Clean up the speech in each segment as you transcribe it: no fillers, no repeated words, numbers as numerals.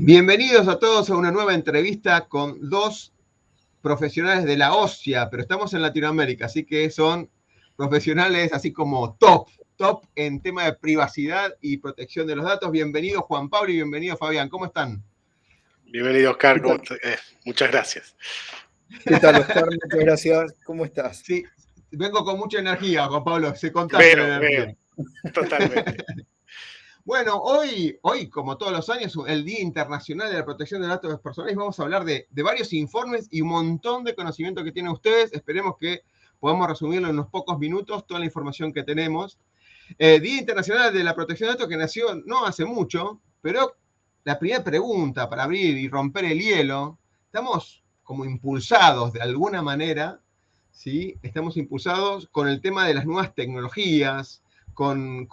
Bienvenidos a todos a una nueva entrevista con dos profesionales de la OSCIA, pero estamos en Latinoamérica, así que son profesionales así como top en tema de privacidad y protección de los datos. Bienvenido Juan Pablo y bienvenido Fabián, ¿cómo están? Bienvenido Oscar, muchas gracias. ¿Qué tal Oscar? Muchas gracias, ¿cómo estás? Sí, vengo con mucha energía, Juan Pablo, se contagia la energía. Veo, totalmente. Bueno, hoy, como todos los años, el Día Internacional de la Protección de Datos Personales, vamos a hablar de varios informes y un montón de conocimiento que tienen ustedes. Esperemos que podamos resumirlo en unos pocos minutos, toda la información que tenemos. Día Internacional de la Protección de Datos que nació no hace mucho, pero la primera pregunta para abrir y romper el hielo, estamos como impulsados de alguna manera, ¿sí? Estamos impulsados con el tema de las nuevas tecnologías, con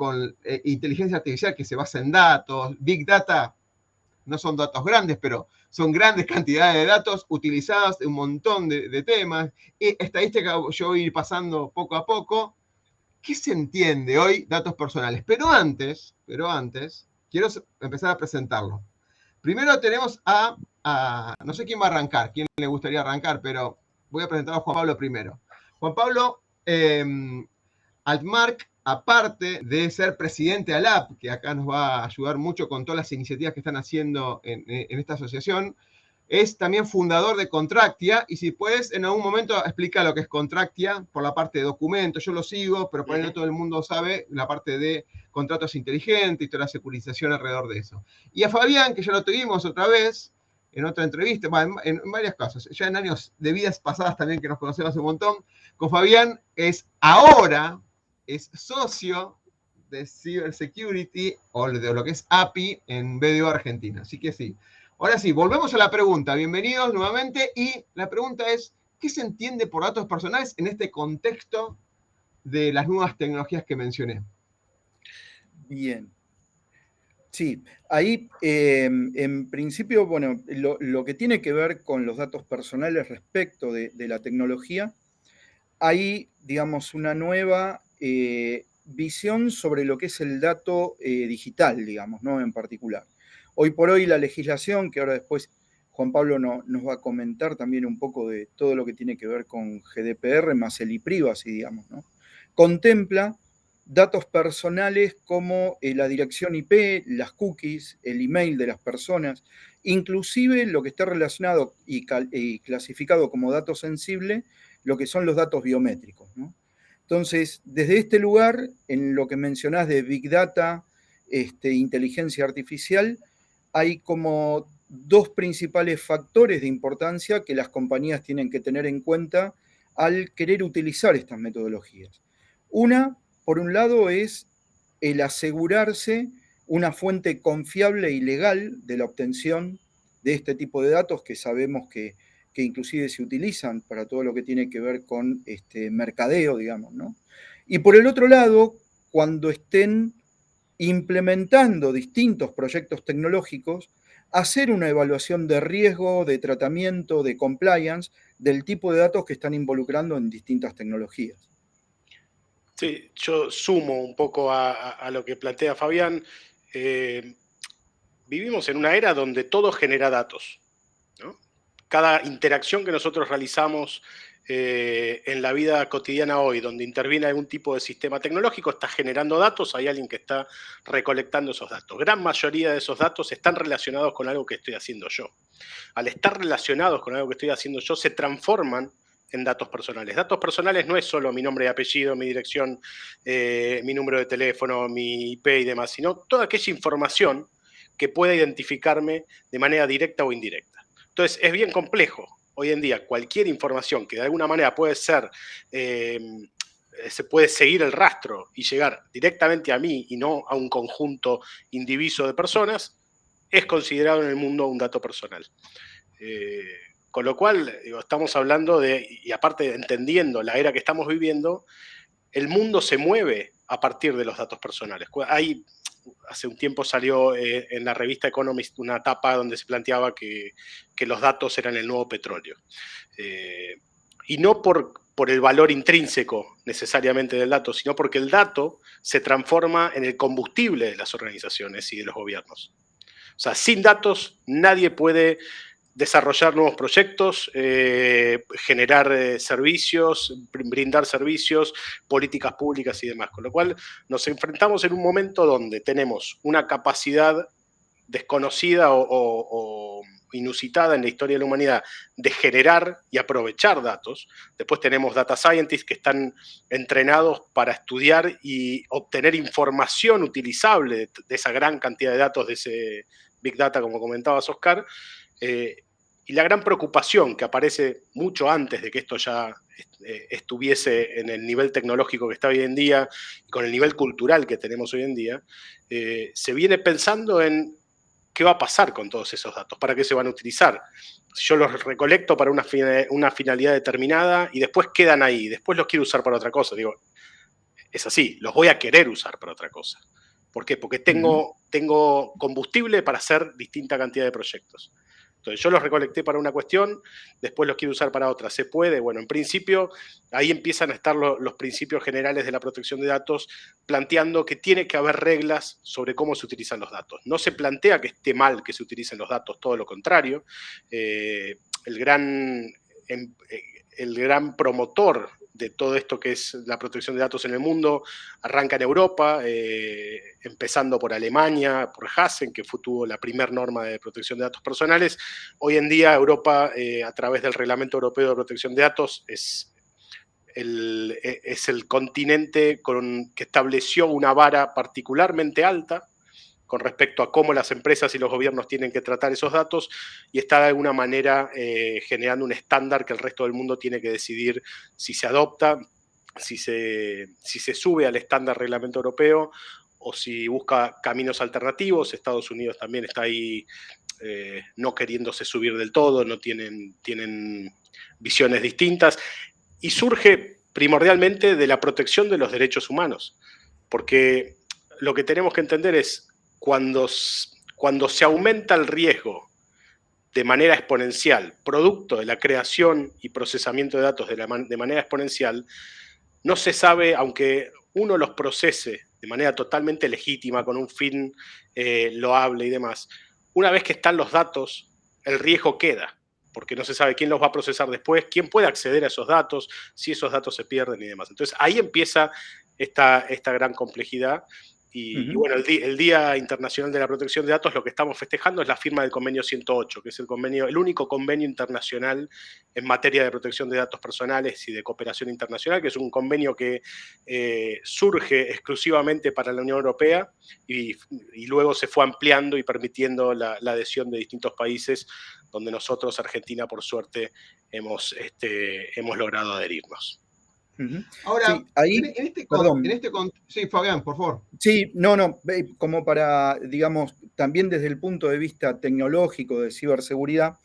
inteligencia artificial que se basa en datos, Big Data, no son datos grandes, pero son grandes cantidades de datos utilizados en un montón de temas. Estadística yo voy a ir pasando poco a poco. ¿Qué se entiende hoy datos personales? Pero antes, quiero empezar a presentarlo. Primero tenemos no sé quién va a arrancar, quién le gustaría arrancar, pero voy a presentar a Juan Pablo primero. Juan Pablo, Altmark, aparte de ser presidente de ALAP, que acá nos va a ayudar mucho con todas las iniciativas que están haciendo en esta asociación, es también fundador de Contractia, y si puedes en algún momento explica lo que es Contractia por la parte de documentos, yo lo sigo, pero por ahí no todo el mundo sabe la parte de contratos inteligentes y toda la securización alrededor de eso. Y a Fabián, que ya lo tuvimos otra vez, en otra entrevista, en varias cosas, ya en años de vidas pasadas también que nos conocemos un montón, con Fabián es socio de Cybersecurity o de lo que es API en BDO Argentina. Así que sí. Ahora sí, volvemos a la pregunta. Bienvenidos nuevamente. Y la pregunta es, ¿qué se entiende por datos personales en este contexto de las nuevas tecnologías que mencioné? Bien. Sí, ahí en principio, bueno, lo que tiene que ver con los datos personales respecto de la tecnología, hay, digamos, una nueva visión sobre lo que es el dato digital, digamos, ¿no? En particular. Hoy por hoy la legislación, que ahora después Juan Pablo nos va a comentar también un poco de todo lo que tiene que ver con GDPR más el e-privacy, digamos, ¿no? Contempla datos personales como la dirección IP, las cookies, el email de las personas, inclusive lo que está relacionado y clasificado como dato sensible, lo que son los datos biométricos, ¿no? Entonces, desde este lugar, en lo que mencionás de Big Data, inteligencia artificial, hay como dos principales factores de importancia que las compañías tienen que tener en cuenta al querer utilizar estas metodologías. Una, por un lado, es el asegurarse una fuente confiable y legal de la obtención de este tipo de datos que sabemos que inclusive se utilizan para todo lo que tiene que ver con mercadeo, digamos, ¿no? Y por el otro lado, cuando estén implementando distintos proyectos tecnológicos, hacer una evaluación de riesgo, de tratamiento, de compliance, del tipo de datos que están involucrando en distintas tecnologías. Sí, yo sumo un poco a lo que plantea Fabián. Vivimos en una era donde todo genera datos, ¿no? Cada interacción que nosotros realizamos en la vida cotidiana hoy, donde interviene algún tipo de sistema tecnológico, está generando datos, hay alguien que está recolectando esos datos. Gran mayoría de esos datos están relacionados con algo que estoy haciendo yo. Al estar relacionados con algo que estoy haciendo yo, se transforman en datos personales. Datos personales no es solo mi nombre y apellido, mi dirección, mi número de teléfono, mi IP y demás, sino toda aquella información que pueda identificarme de manera directa o indirecta. Entonces, es bien complejo. Hoy en día, cualquier información que de alguna manera puede ser, se puede seguir el rastro y llegar directamente a mí y no a un conjunto indiviso de personas, es considerado en el mundo un dato personal. Con lo cual, digo, estamos hablando de, y aparte entendiendo la era que estamos viviendo, el mundo se mueve a partir de los datos personales. Hace un tiempo salió en la revista Economist una tapa donde se planteaba que los datos eran el nuevo petróleo. Y no por el valor intrínseco necesariamente del dato, sino porque el dato se transforma en el combustible de las organizaciones y de los gobiernos. O sea, sin datos nadie puede desarrollar nuevos proyectos, generar servicios, brindar servicios, políticas públicas y demás. Con lo cual nos enfrentamos en un momento donde tenemos una capacidad desconocida o inusitada en la historia de la humanidad de generar y aprovechar datos. Después tenemos data scientists que están entrenados para estudiar y obtener información utilizable de esa gran cantidad de datos, de ese Big Data, como comentabas, Oscar. Y la gran preocupación que aparece mucho antes de que esto ya estuviese en el nivel tecnológico que está hoy en día y con el nivel cultural que tenemos hoy en día, se viene pensando en qué va a pasar con todos esos datos, para qué se van a utilizar. Si yo los recolecto para una finalidad determinada y después quedan ahí, después los quiero usar para otra cosa. Digo, es así, los voy a querer usar para otra cosa. ¿Por qué? Porque tengo combustible para hacer distinta cantidad de proyectos. Entonces, yo los recolecté para una cuestión, después los quiero usar para otra. ¿Se puede? Bueno, en principio, ahí empiezan a estar los principios generales de la protección de datos, planteando que tiene que haber reglas sobre cómo se utilizan los datos. No se plantea que esté mal que se utilicen los datos, todo lo contrario. El gran promotor de todo esto que es la protección de datos en el mundo arranca en Europa, empezando por Alemania, por Hassen, que tuvo la primera norma de protección de datos personales. Hoy en día Europa, a través del Reglamento Europeo de Protección de Datos, es el continente que estableció una vara particularmente alta con respecto a cómo las empresas y los gobiernos tienen que tratar esos datos, y está de alguna manera generando un estándar que el resto del mundo tiene que decidir si se adopta, si se sube al estándar reglamento europeo o si busca caminos alternativos. Estados Unidos también está ahí no queriéndose subir del todo, no tienen visiones distintas, y surge primordialmente de la protección de los derechos humanos, porque lo que tenemos que entender es cuando se aumenta el riesgo de manera exponencial, producto de la creación y procesamiento de datos de manera exponencial, no se sabe, aunque uno los procese de manera totalmente legítima, con un fin loable y demás, una vez que están los datos, el riesgo queda, porque no se sabe quién los va a procesar después, quién puede acceder a esos datos, si esos datos se pierden y demás. Entonces ahí empieza esta gran complejidad. Y bueno, el Día Internacional de la Protección de Datos, lo que estamos festejando es la firma del Convenio 108, que es el único convenio internacional en materia de protección de datos personales y de cooperación internacional, que es un convenio que surge exclusivamente para la Unión Europea y luego se fue ampliando y permitiendo la adhesión de distintos países, donde nosotros, Argentina, por suerte, hemos logrado adherirnos. Ahora, sí, ahí, sí, Fabián, por favor. Sí, como para, digamos, también desde el punto de vista tecnológico de ciberseguridad,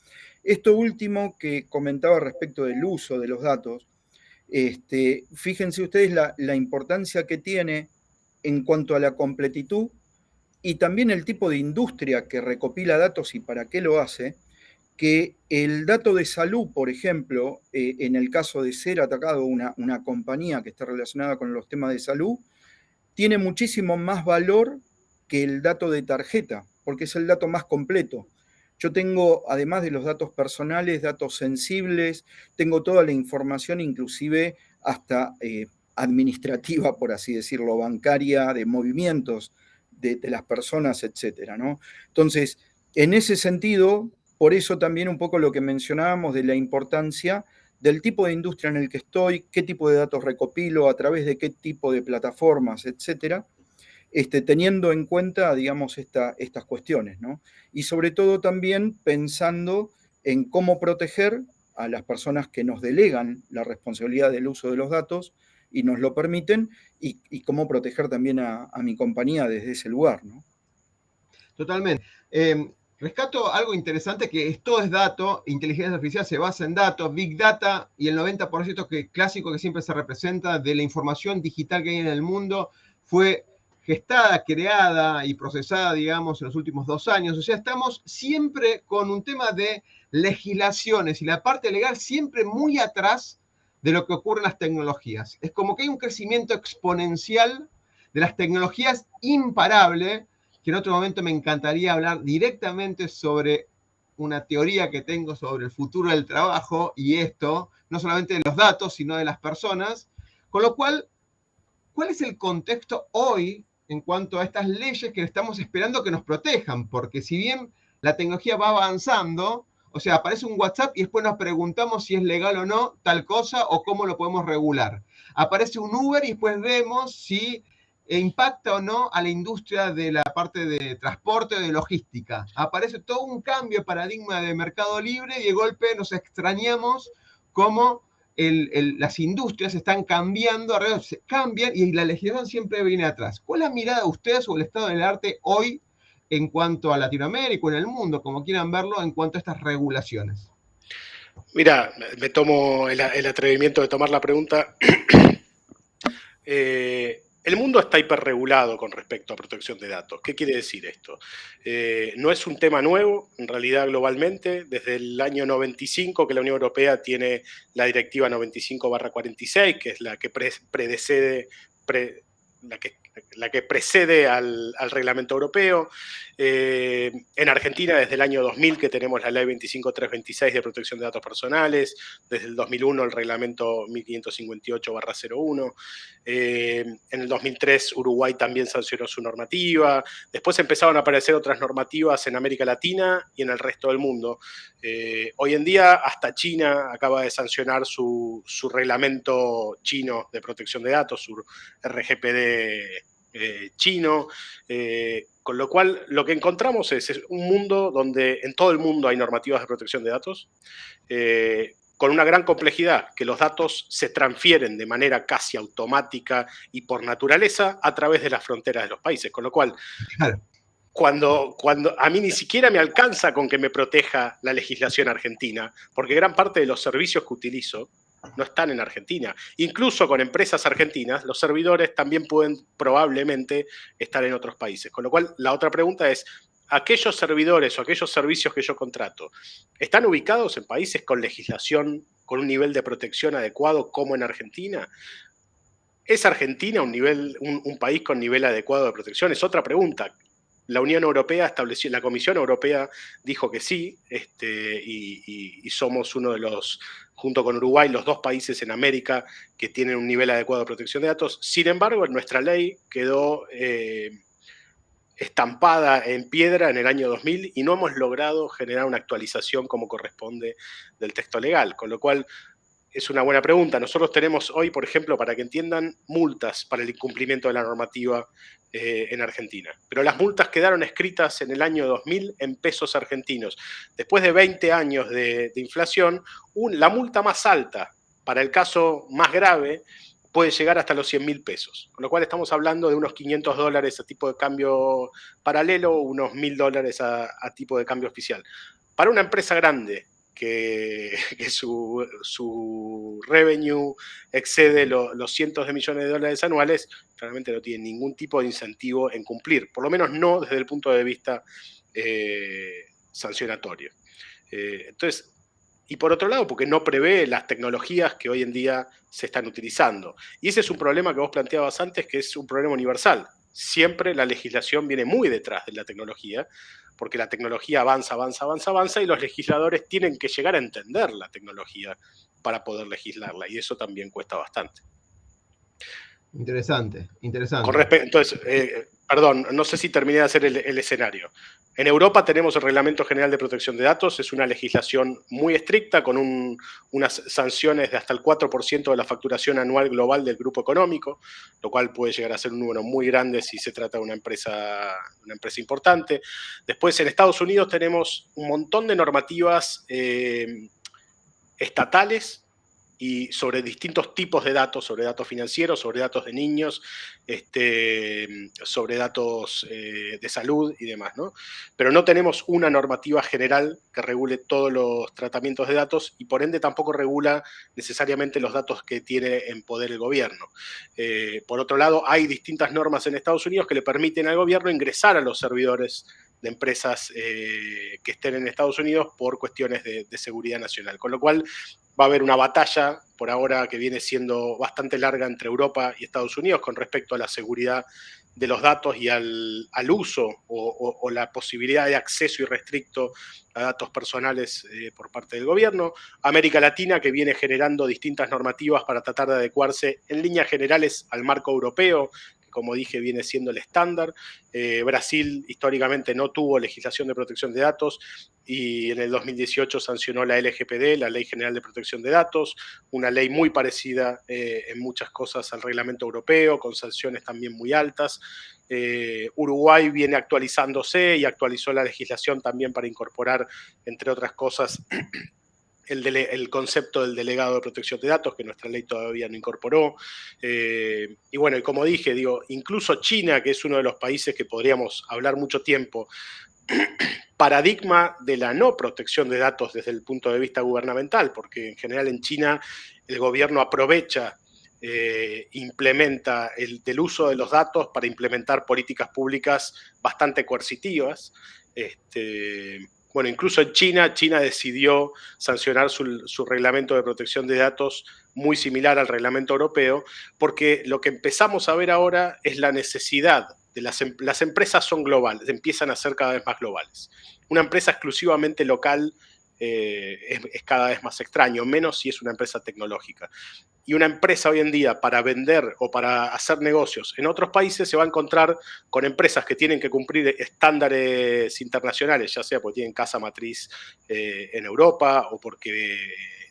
esto último que comentaba respecto del uso de los datos, fíjense ustedes la importancia que tiene en cuanto a la completitud y también el tipo de industria que recopila datos y para qué lo hace, que el dato de salud, por ejemplo, en el caso de ser atacado una compañía que está relacionada con los temas de salud, tiene muchísimo más valor que el dato de tarjeta, porque es el dato más completo. Yo tengo, además de los datos personales, datos sensibles, tengo toda la información, inclusive hasta administrativa, por así decirlo, bancaria, de movimientos de las personas, etcétera, ¿no? Entonces, en ese sentido, por eso también un poco lo que mencionábamos de la importancia del tipo de industria en el que estoy, qué tipo de datos recopilo, a través de qué tipo de plataformas, etcétera, teniendo en cuenta, digamos, estas cuestiones, ¿no? Y sobre todo también pensando en cómo proteger a las personas que nos delegan la responsabilidad del uso de los datos y nos lo permiten, y cómo proteger también a mi compañía desde ese lugar, ¿no? Totalmente. Rescato algo interesante, que todo es dato, inteligencia artificial se basa en datos, Big Data, y el 90% clásico que siempre se representa de la información digital que hay en el mundo fue gestada, creada y procesada, digamos, en los últimos 2 años. O sea, estamos siempre con un tema de legislaciones y la parte legal siempre muy atrás de lo que ocurre en las tecnologías. Es como que hay un crecimiento exponencial de las tecnologías imparable, que en otro momento me encantaría hablar directamente sobre una teoría que tengo sobre el futuro del trabajo y esto, no solamente de los datos, sino de las personas. Con lo cual, ¿cuál es el contexto hoy en cuanto a estas leyes que estamos esperando que nos protejan? Porque si bien la tecnología va avanzando, o sea, aparece un WhatsApp y después nos preguntamos si es legal o no tal cosa o cómo lo podemos regular. Aparece un Uber y después vemos si impacta o no a la industria de la parte de transporte o de logística. Aparece todo un cambio de paradigma de mercado libre y de golpe nos extrañamos cómo las industrias están cambiando, se cambian y la legislación siempre viene atrás. ¿Cuál es la mirada de ustedes sobre el estado del arte hoy en cuanto a Latinoamérica o en el mundo, como quieran verlo, en cuanto a estas regulaciones? Mira, me tomo el atrevimiento de tomar la pregunta. El mundo está hiperregulado con respecto a protección de datos. ¿Qué quiere decir esto? No es un tema nuevo, en realidad globalmente, desde el año 95 que la Unión Europea tiene la Directiva 95/46, que es la que precede al reglamento europeo. En Argentina, desde el año 2000, que tenemos la ley 25326 de protección de datos personales, desde el 2001 el reglamento 1558/01. En el 2003 Uruguay también sancionó su normativa. Después empezaron a aparecer otras normativas en América Latina y en el resto del mundo. Hoy en día hasta China acaba de sancionar su reglamento chino de protección de datos, su RGPD chino, con lo cual lo que encontramos es un mundo donde en todo el mundo hay normativas de protección de datos, con una gran complejidad, que los datos se transfieren de manera casi automática y por naturaleza a través de las fronteras de los países, con lo cual Claro. Cuando a mí ni siquiera me alcanza con que me proteja la legislación argentina, porque gran parte de los servicios que utilizo no están en Argentina. Incluso con empresas argentinas, los servidores también pueden probablemente estar en otros países. Con lo cual, la otra pregunta es, ¿aquellos servidores o aquellos servicios que yo contrato están ubicados en países con legislación, con un nivel de protección adecuado como en Argentina? ¿Es Argentina un país con nivel adecuado de protección? Es otra pregunta. La Unión Europea estableció, la Comisión Europea dijo que sí, y somos uno de los, junto con Uruguay, los dos países en América que tienen un nivel adecuado de protección de datos. Sin embargo, en nuestra ley quedó estampada en piedra en el año 2000 y no hemos logrado generar una actualización como corresponde del texto legal, con lo cual es una buena pregunta. Nosotros tenemos hoy, por ejemplo, para que entiendan, multas para el incumplimiento de la normativa en Argentina. Pero las multas quedaron escritas en el año 2000 en pesos argentinos. Después de 20 años de inflación, la multa más alta para el caso más grave puede llegar hasta los 100.000 pesos. Con lo cual estamos hablando de unos $500 a tipo de cambio paralelo, unos $1.000 a tipo de cambio oficial. Para una empresa grande, que su revenue excede los cientos de millones de dólares anuales, realmente no tiene ningún tipo de incentivo en cumplir, por lo menos no desde el punto de vista sancionatorio. Entonces, y por otro lado, porque no prevé las tecnologías que hoy en día se están utilizando. Y ese es un problema que vos planteabas antes, que es un problema universal. Siempre la legislación viene muy detrás de la tecnología, porque la tecnología avanza y los legisladores tienen que llegar a entender la tecnología para poder legislarla, y eso también cuesta bastante. Interesante. Entonces, perdón, no sé si terminé de hacer el escenario. En Europa tenemos el Reglamento General de Protección de Datos, es una legislación muy estricta con unas sanciones de hasta el 4% de la facturación anual global del grupo económico, lo cual puede llegar a ser un número muy grande si se trata de una empresa importante. Después, en Estados Unidos tenemos un montón de normativas estatales y sobre distintos tipos de datos, sobre datos financieros, sobre datos de niños, sobre datos de salud y demás, ¿no? Pero no tenemos una normativa general que regule todos los tratamientos de datos y por ende tampoco regula necesariamente los datos que tiene en poder el gobierno. Por otro lado, hay distintas normas en Estados Unidos que le permiten al gobierno ingresar a los servidores de empresas que estén en Estados Unidos por cuestiones de seguridad nacional. Con lo cual va a haber una batalla por ahora que viene siendo bastante larga entre Europa y Estados Unidos con respecto a la seguridad de los datos y al uso o la posibilidad de acceso irrestricto a datos personales por parte del gobierno. América Latina, que viene generando distintas normativas para tratar de adecuarse en líneas generales al marco europeo, que como dije viene siendo el estándar. Brasil históricamente no tuvo legislación de protección de datos y en el 2018 sancionó la LGPD, la Ley General de Protección de Datos, una ley muy parecida en muchas cosas al reglamento europeo, con sanciones también muy altas. Uruguay viene actualizándose y actualizó la legislación también para incorporar, entre otras cosas, el concepto del delegado de protección de datos, que nuestra ley todavía no incorporó. Y bueno, y como dije, digo, incluso China, que es uno de los países que podríamos hablar mucho tiempo, paradigma de la no protección de datos desde el punto de vista gubernamental, porque en general en China el gobierno aprovecha, implementa el uso de los datos para implementar políticas públicas bastante coercitivas. Bueno, incluso en China decidió sancionar su reglamento de protección de datos muy similar al reglamento europeo, porque lo que empezamos a ver ahora es la necesidad de las empresas son globales, empiezan a ser cada vez más globales. Una empresa exclusivamente local es cada vez más extraño, menos si es una empresa tecnológica. Y una empresa hoy en día para vender o para hacer negocios en otros países se va a encontrar con empresas que tienen que cumplir estándares internacionales, ya sea porque tienen casa matriz en Europa o porque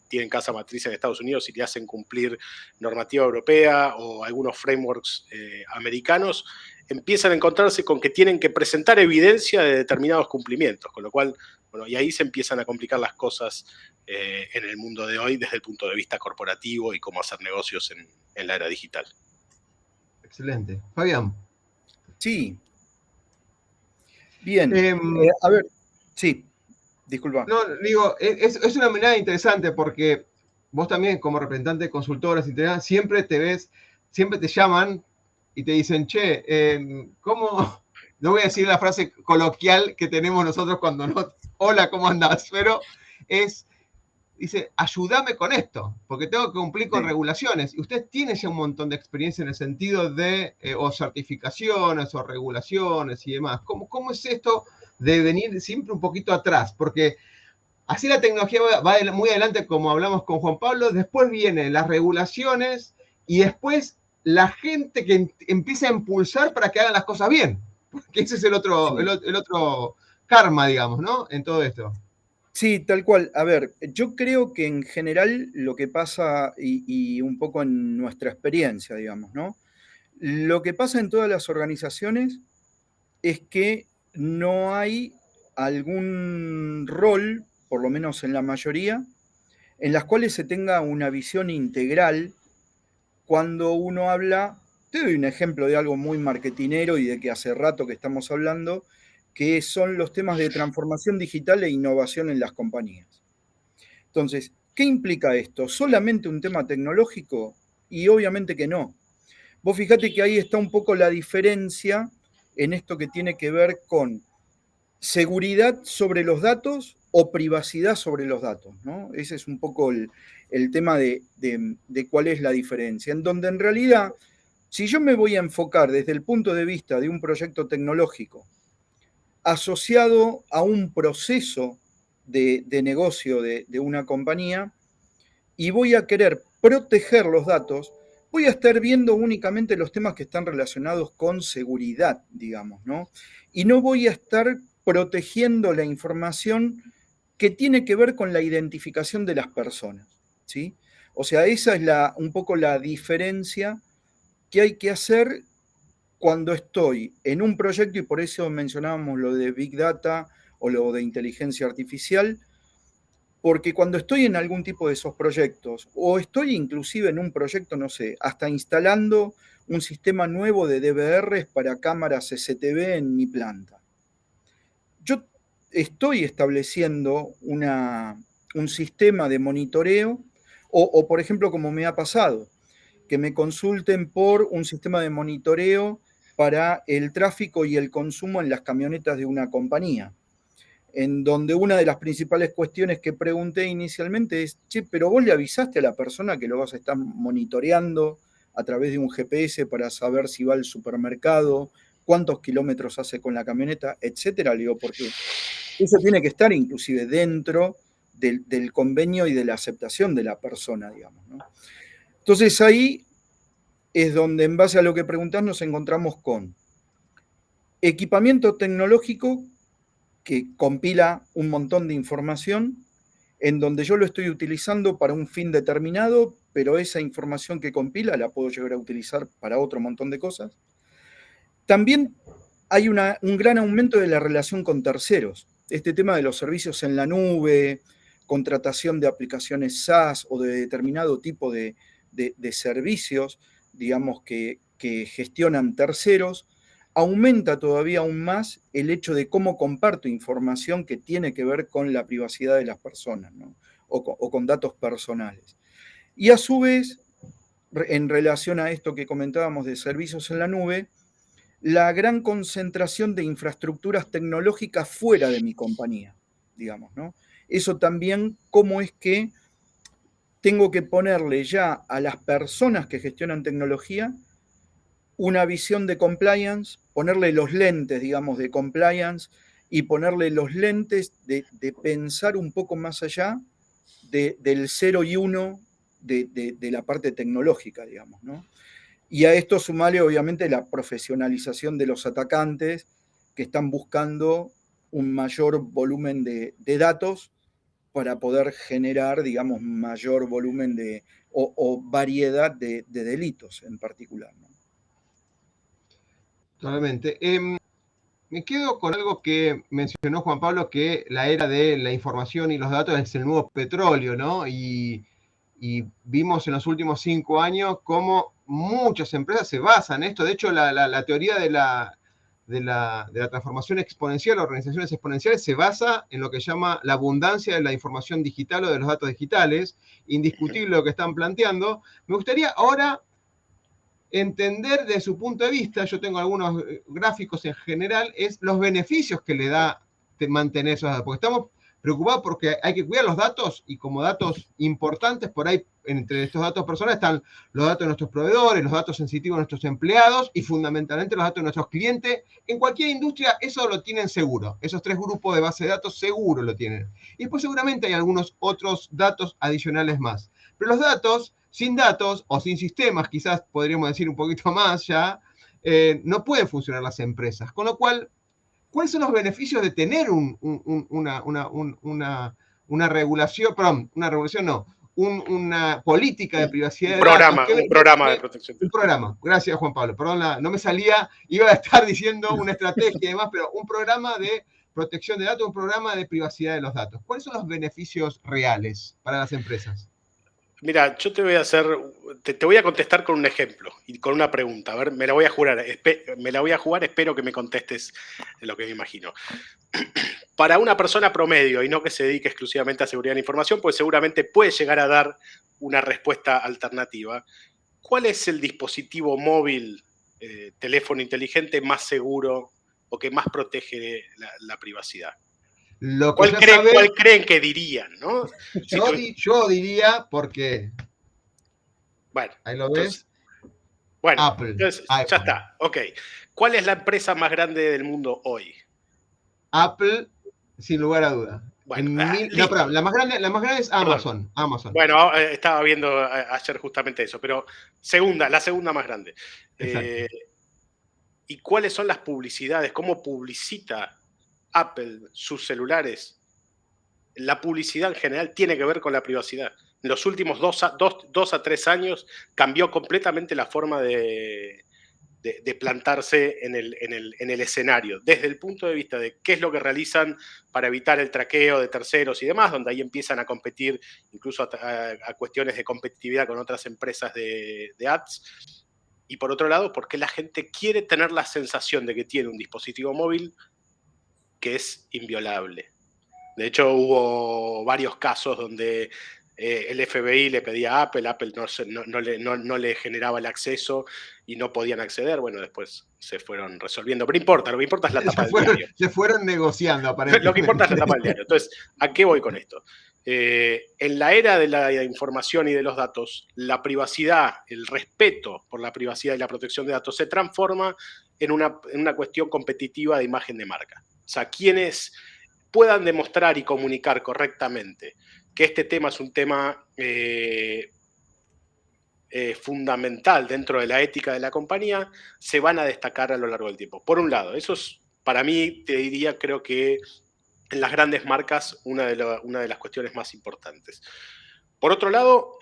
tienen casa matriz en Estados Unidos y le hacen cumplir normativa europea o algunos frameworks americanos, empiezan a encontrarse con que tienen que presentar evidencia de determinados cumplimientos, con lo cual, bueno, y ahí se empiezan a complicar las cosas en el mundo de hoy desde el punto de vista corporativo y cómo hacer negocios en la era digital. Excelente. Fabián. Sí. Bien. A ver, sí, disculpa. No, digo, es una mirada interesante porque vos también como representante de consultoras y siempre te llaman y te dicen, che, ¿cómo? No voy a decir la frase coloquial que tenemos nosotros cuando no, hola, ¿cómo andás? Pero dice, ayúdame con esto, porque tengo que cumplir con regulaciones. Y usted tiene ya un montón de experiencia en el sentido de o certificaciones o regulaciones y demás. ¿Cómo es esto de venir siempre un poquito atrás? Porque así la tecnología va muy adelante, como hablamos con Juan Pablo, después vienen las regulaciones y después la gente que empieza a impulsar para que hagan las cosas bien. Porque ese es el otro karma, digamos, ¿no? En todo esto. Sí, tal cual. A ver, yo creo que en general lo que pasa, y un poco en nuestra experiencia, digamos, ¿no? Lo que pasa en todas las organizaciones es que no hay algún rol, por lo menos en la mayoría, en las cuales se tenga una visión integral cuando uno habla. Te doy un ejemplo de algo muy marketinero y de que hace rato que estamos hablando, que son los temas de transformación digital e innovación en las compañías. Entonces, ¿qué implica esto? ¿Solamente un tema tecnológico? Y obviamente que no. Vos fíjate que ahí está un poco la diferencia en esto que tiene que ver con seguridad sobre los datos o privacidad sobre los datos, ¿no? Ese es un poco el tema de cuál es la diferencia. En donde en realidad, si yo me voy a enfocar desde el punto de vista de un proyecto tecnológico asociado a un proceso de negocio de una compañía y voy a querer proteger los datos, voy a estar viendo únicamente los temas que están relacionados con seguridad, digamos, ¿no? Y no voy a estar protegiendo la información que tiene que ver con la identificación de las personas, ¿sí? O sea, esa es un poco la diferencia que hay que hacer cuando estoy en un proyecto, y por eso mencionábamos lo de Big Data o lo de inteligencia artificial, porque cuando estoy en algún tipo de esos proyectos, o estoy inclusive en un proyecto, no sé, hasta instalando un sistema nuevo de DVRs para cámaras CCTV en mi planta, yo estoy estableciendo un sistema de monitoreo, o por ejemplo, como me ha pasado, que me consulten por un sistema de monitoreo para el tráfico y el consumo en las camionetas de una compañía, en donde una de las principales cuestiones que pregunté inicialmente es, che, pero vos le avisaste a la persona que lo vas a estar monitoreando a través de un GPS para saber si va al supermercado, cuántos kilómetros hace con la camioneta, etcétera. Le digo, porque eso tiene que estar inclusive dentro del convenio y de la aceptación de la persona, digamos, ¿no? Entonces ahí es donde, en base a lo que preguntás, nos encontramos con equipamiento tecnológico que compila un montón de información, en donde yo lo estoy utilizando para un fin determinado, pero esa información que compila la puedo llegar a utilizar para otro montón de cosas. También hay un gran aumento de la relación con terceros. Este tema de los servicios en la nube, contratación de aplicaciones SaaS o de determinado tipo de servicios, digamos, que gestionan terceros, aumenta todavía aún más el hecho de cómo comparto información que tiene que ver con la privacidad de las personas, ¿no? o con datos personales. Y a su vez, en relación a esto que comentábamos de servicios en la nube, la gran concentración de infraestructuras tecnológicas fuera de mi compañía, digamos, ¿no? Eso también, cómo es que tengo que ponerle ya a las personas que gestionan tecnología una visión de compliance, ponerle los lentes, digamos, de compliance y ponerle los lentes de pensar un poco más allá del 0 y 1 de la parte tecnológica, digamos, ¿no? Y a esto sumarle, obviamente, la profesionalización de los atacantes que están buscando un mayor volumen de datos para poder generar, digamos, mayor volumen o variedad de delitos en particular, ¿no? Totalmente. Me quedo con algo que mencionó Juan Pablo, que la era de la información y los datos es el nuevo petróleo, ¿no? Y vimos en los últimos 5 años cómo muchas empresas se basan en esto. De hecho, la teoría de la transformación exponencial, organizaciones exponenciales, se basa en lo que llama la abundancia de la información digital o de los datos digitales. Indiscutible lo que están planteando. Me gustaría ahora entender desde su punto de vista, yo tengo algunos gráficos en general, es los beneficios que le da mantener esos datos, porque estamos preocupados porque hay que cuidar los datos y como datos importantes, por ahí entre estos datos personales están los datos de nuestros proveedores, los datos sensitivos de nuestros empleados y fundamentalmente los datos de nuestros clientes. En cualquier industria eso lo tienen seguro, esos 3 grupos de base de datos seguro lo tienen. Y después seguramente hay algunos otros datos adicionales más. Pero los datos, sin datos o sin sistemas, quizás podríamos decir un poquito más ya, no pueden funcionar las empresas. Con lo cual, ¿cuáles son los beneficios de tener una regulación, perdón, una regulación no, una política de privacidad de datos? Un programa de protección. Un programa, gracias Juan Pablo, perdón, no me salía, iba a estar diciendo una estrategia y demás, pero un programa de protección de datos, un programa de privacidad de los datos. ¿Cuáles son los beneficios reales para las empresas? Mira, yo te voy a contestar con un ejemplo y con una pregunta. A ver, me la voy a jugar, espero que me contestes lo que me imagino. Para una persona promedio, y no que se dedique exclusivamente a seguridad de la información, pues seguramente puede llegar a dar una respuesta alternativa. ¿Cuál es el dispositivo móvil, teléfono inteligente más seguro o que más protege la privacidad? ¿Cuál creen que dirían, ¿no? Yo diría porque... Bueno, ahí lo ves. Bueno, Apple. Entonces, ya está. Ok. ¿Cuál es la empresa más grande del mundo hoy? Apple, sin lugar a duda. Bueno, no, perdón, la más grande es Amazon. Amazon. Bueno, estaba viendo ayer justamente eso, pero la segunda más grande. ¿Y cuáles son las publicidades? ¿Cómo publicita Apple sus celulares? La publicidad en general tiene que ver con la privacidad. En los últimos 2 a 3 años cambió completamente la forma de plantarse en el escenario, desde el punto de vista de qué es lo que realizan para evitar el traqueo de terceros y demás, donde ahí empiezan a competir incluso a cuestiones de competitividad con otras empresas de ads. Y por otro lado, porque la gente quiere tener la sensación de que tiene un dispositivo móvil que es inviolable. De hecho, hubo varios casos donde el FBI le pedía a Apple no le generaba el acceso y no podían acceder. Bueno, después se fueron resolviendo. Pero no importa, lo que importa es la tapa del diario. Se fueron negociando, aparentemente. Lo que importa es la tapa del diario. Entonces, ¿a qué voy con esto? En la era de la información y de los datos, la privacidad, el respeto por la privacidad y la protección de datos se transforma en una cuestión competitiva de imagen de marca. O sea, quienes puedan demostrar y comunicar correctamente que este tema es un tema fundamental dentro de la ética de la compañía, se van a destacar a lo largo del tiempo. Por un lado, eso es, para mí, te diría, creo que en las grandes marcas, una de las cuestiones más importantes. Por otro lado,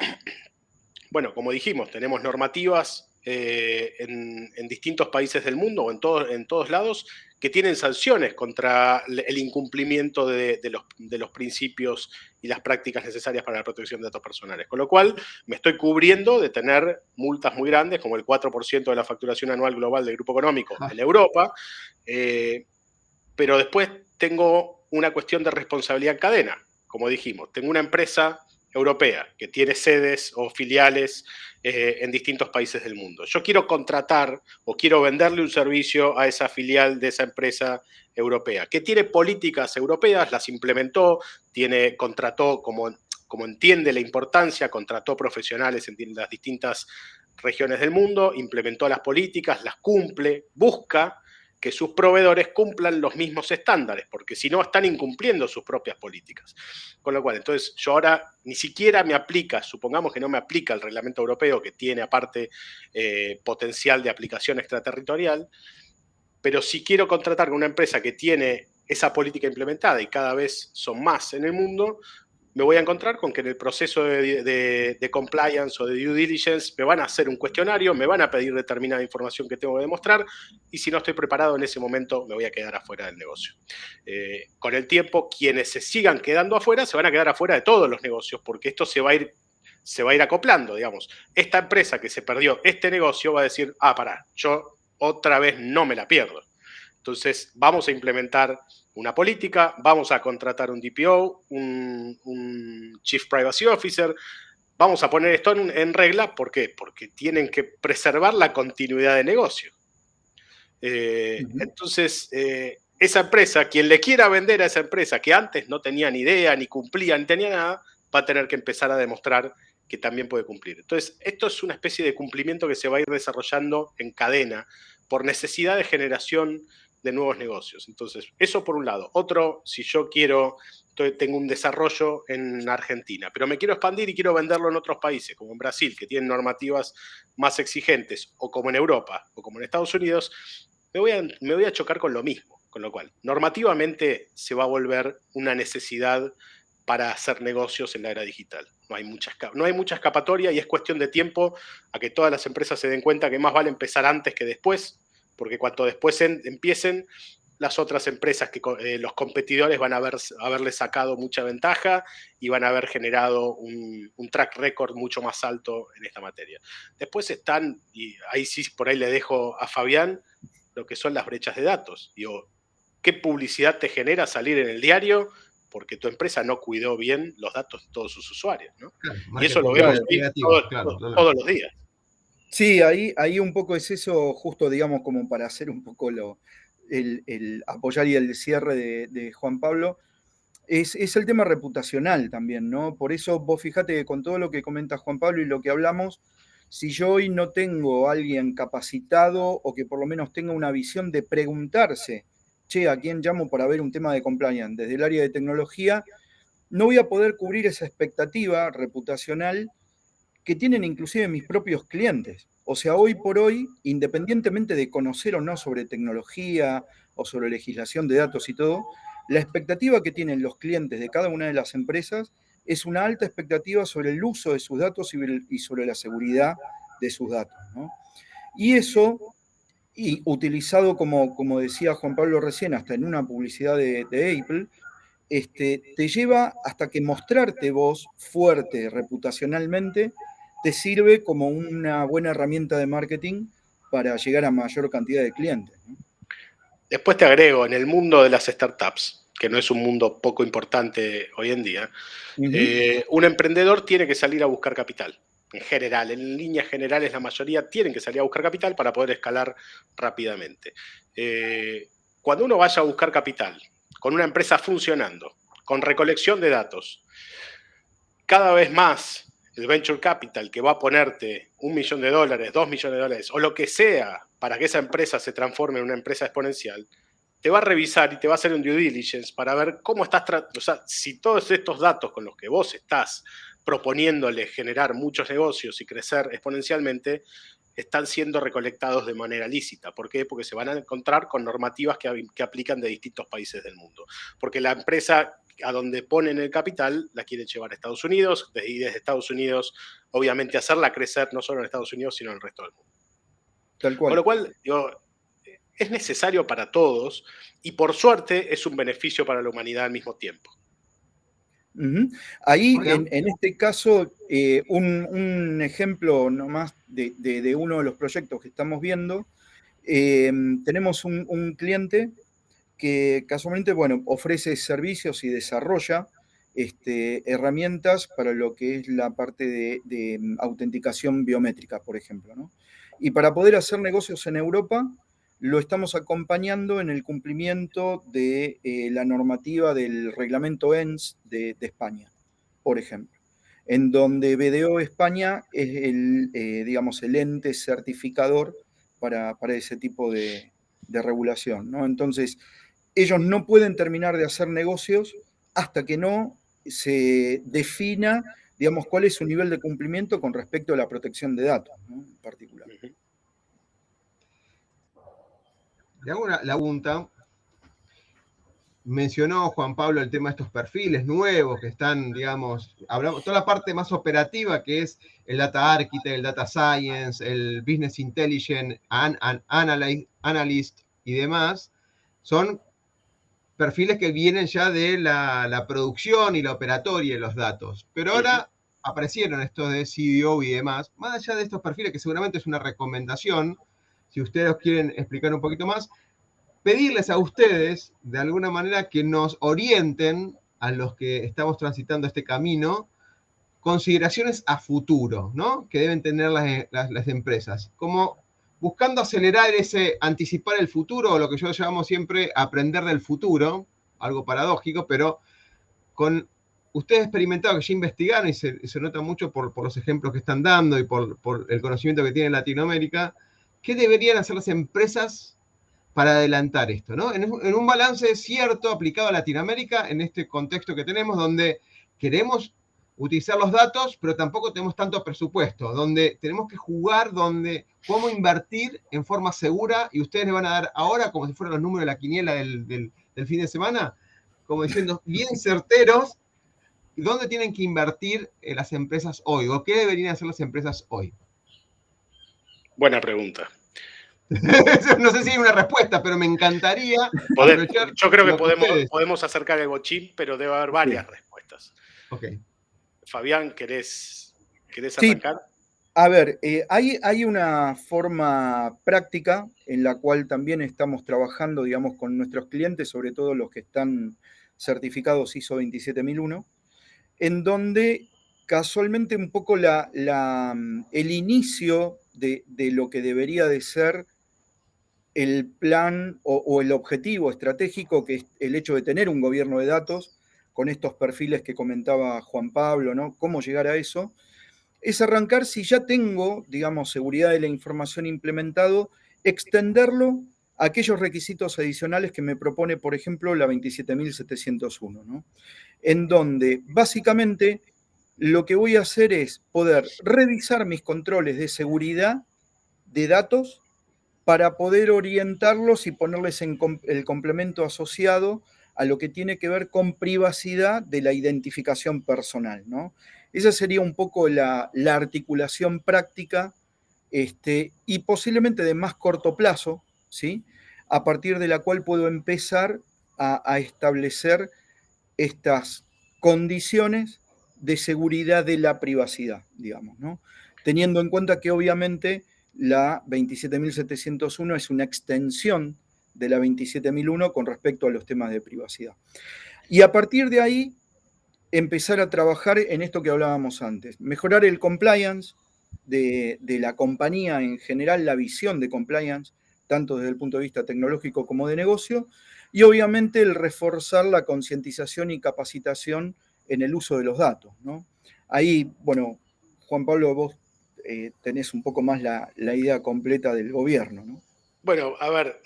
bueno, como dijimos, tenemos normativas en distintos países del mundo o en todos lados que tienen sanciones contra el incumplimiento de los principios y las prácticas necesarias para la protección de datos personales. Con lo cual, me estoy cubriendo de tener multas muy grandes, como el 4% de la facturación anual global del grupo económico en Europa, pero después tengo una cuestión de responsabilidad en cadena. Como dijimos, tengo una empresa europea que tiene sedes o filiales en distintos países del mundo. Yo quiero contratar o quiero venderle un servicio a esa filial de esa empresa europea, que tiene políticas europeas, las implementó, contrató como entiende la importancia, contrató profesionales en las distintas regiones del mundo, implementó las políticas, las cumple, busca que sus proveedores cumplan los mismos estándares, porque si no están incumpliendo sus propias políticas. Con lo cual, entonces, yo ahora ni siquiera me aplica, supongamos que no me aplica el reglamento europeo, que tiene aparte potencial de aplicación extraterritorial, pero si quiero contratar con una empresa que tiene esa política implementada y cada vez son más en el mundo, me voy a encontrar con que en el proceso de compliance o de due diligence me van a hacer un cuestionario, me van a pedir determinada información que tengo que demostrar y si no estoy preparado en ese momento me voy a quedar afuera del negocio. Con el tiempo, quienes se sigan quedando afuera se van a quedar afuera de todos los negocios porque esto se va a ir acoplando, digamos. Esta empresa que se perdió este negocio va a decir, pará, yo otra vez no me la pierdo. Entonces, vamos a implementar una política, vamos a contratar un DPO, un Chief Privacy Officer, vamos a poner esto en regla. ¿Por qué? Porque tienen que preservar la continuidad de negocio. Entonces, esa empresa, quien le quiera vender a esa empresa que antes no tenía ni idea, ni cumplía, ni tenía nada, va a tener que empezar a demostrar que también puede cumplir. Entonces, esto es una especie de cumplimiento que se va a ir desarrollando en cadena por necesidad de generación de nuevos negocios. Entonces, eso por un lado. Otro, si yo tengo un desarrollo en Argentina, pero me quiero expandir y quiero venderlo en otros países, como en Brasil, que tienen normativas más exigentes, o como en Europa, o como en Estados Unidos, me voy a chocar con lo mismo. Con lo cual, normativamente se va a volver una necesidad para hacer negocios en la era digital. No hay mucha escapatoria y es cuestión de tiempo a que todas las empresas se den cuenta que más vale empezar antes que después, porque cuanto después empiecen, las otras empresas, los competidores van a haberle sacado mucha ventaja y van a haber generado un track record mucho más alto en esta materia. Después están, y ahí sí por ahí le dejo a Fabián, lo que son las brechas de datos. Digo, ¿qué publicidad te genera salir en el diario? Porque tu empresa no cuidó bien los datos de todos sus usuarios, ¿no? Claro, y eso lo vemos todos los días. Sí, ahí un poco es eso, justo digamos como para hacer un poco el apoyar y el cierre de Juan Pablo, es el tema reputacional también, ¿no? Por eso vos fijate que con todo lo que comenta Juan Pablo y lo que hablamos, si yo hoy no tengo a alguien capacitado o que por lo menos tenga una visión de preguntarse, che, ¿a quién llamo para ver un tema de compliance desde el área de tecnología? No voy a poder cubrir esa expectativa reputacional que tienen inclusive mis propios clientes. O sea, hoy por hoy, independientemente de conocer o no sobre tecnología o sobre legislación de datos y todo, la expectativa que tienen los clientes de cada una de las empresas es una alta expectativa sobre el uso de sus datos y sobre la seguridad de sus datos, ¿no? Y eso, y utilizado como decía Juan Pablo recién, hasta en una publicidad de Apple, te lleva hasta que mostrarte vos fuerte reputacionalmente te sirve como una buena herramienta de marketing para llegar a mayor cantidad de clientes, ¿no? Después te agrego, en el mundo de las startups, que no es un mundo poco importante hoy en día, un emprendedor tiene que salir a buscar capital. En general, en líneas generales, la mayoría tienen que salir a buscar capital para poder escalar rápidamente. Cuando uno vaya a buscar capital, con una empresa funcionando, con recolección de datos, cada vez más el venture capital que va a ponerte $1 millón, $2 millones, o lo que sea para que esa empresa se transforme en una empresa exponencial, te va a revisar y te va a hacer un due diligence para ver cómo estás, o sea, si todos estos datos con los que vos estás proponiéndole generar muchos negocios y crecer exponencialmente, están siendo recolectados de manera lícita. ¿Por qué? Porque se van a encontrar con normativas que aplican de distintos países del mundo. Porque la empresa a donde ponen el capital la quieren llevar a Estados Unidos, y desde Estados Unidos, obviamente, hacerla crecer no solo en Estados Unidos, sino en el resto del mundo. Tal cual. Con lo cual, digo, es necesario para todos y por suerte es un beneficio para la humanidad al mismo tiempo. Ahí, en este caso, un ejemplo nomás de uno de los proyectos que estamos viendo, tenemos un cliente que casualmente, bueno, ofrece servicios y desarrolla herramientas para lo que es la parte de autenticación biométrica, por ejemplo, ¿no? Y para poder hacer negocios en Europa, lo estamos acompañando en el cumplimiento de la normativa del reglamento ENS de España, por ejemplo, en donde BDO España es digamos, el ente certificador para ese tipo de regulación, ¿no? Entonces, ellos no pueden terminar de hacer negocios hasta que no se defina, digamos, cuál es su nivel de cumplimiento con respecto a la protección de datos, ¿no? En particular. Le hago una pregunta. Mencionó Juan Pablo el tema de estos perfiles nuevos que están, digamos, hablamos, toda la parte más operativa que es el Data Architect, el Data Science, el Business Intelligence, Analyst y demás, son perfiles que vienen ya de la producción y la operatoria de los datos. Pero ahora aparecieron estos de CDO y demás, más allá de estos perfiles que seguramente es una recomendación, si ustedes quieren explicar un poquito más, pedirles a ustedes, de alguna manera, que nos orienten a los que estamos transitando este camino, consideraciones a futuro, ¿no? Que deben tener las empresas, como buscando acelerar anticipar el futuro, o lo que yo llamo siempre aprender del futuro, algo paradójico, pero con ustedes experimentados que ya investigaron y se nota mucho por los ejemplos que están dando y por el conocimiento que tiene Latinoamérica, ¿qué deberían hacer las empresas para adelantar esto, ¿no? En un balance cierto aplicado a Latinoamérica, en este contexto que tenemos, donde queremos utilizar los datos, pero tampoco tenemos tanto presupuesto, donde tenemos que jugar, donde cómo invertir en forma segura, y ustedes le van a dar ahora, como si fueran los números de la quiniela del fin de semana, como diciendo, bien certeros, ¿dónde tienen que invertir las empresas hoy? ¿O qué deberían hacer las empresas hoy? Buena pregunta. No sé si hay una respuesta, pero me encantaría aprovechar. Yo creo que podemos acercar el bochín, pero debe haber varias respuestas. Ok. Fabián, ¿querés arrancar? Sí. A ver, hay una forma práctica en la cual también estamos trabajando, digamos, con nuestros clientes, sobre todo los que están certificados ISO 27001, en donde casualmente un poco el inicio de lo que debería de ser el plan o el objetivo estratégico, que es el hecho de tener un gobierno de datos, con estos perfiles que comentaba Juan Pablo, ¿no? ¿Cómo llegar a eso? Es arrancar, si ya tengo, digamos, seguridad de la información implementado, extenderlo a aquellos requisitos adicionales que me propone, por ejemplo, la 27701, ¿no? En donde básicamente lo que voy a hacer es poder revisar mis controles de seguridad de datos para poder orientarlos y ponerles el complemento asociado a lo que tiene que ver con privacidad de la identificación personal, ¿no? Esa sería un poco la articulación práctica y posiblemente de más corto plazo, ¿sí? A partir de la cual puedo empezar a establecer estas condiciones de seguridad de la privacidad, digamos, ¿no? Teniendo en cuenta que obviamente la 27701 es una extensión de la 27001 con respecto a los temas de privacidad. Y a partir de ahí, empezar a trabajar en esto que hablábamos antes, mejorar el compliance de la compañía en general, la visión de compliance, tanto desde el punto de vista tecnológico como de negocio, y obviamente el reforzar la concientización y capacitación en el uso de los datos, ¿no? Ahí, bueno, Juan Pablo, vos tenés un poco más la idea completa del gobierno, ¿no? Bueno, a ver,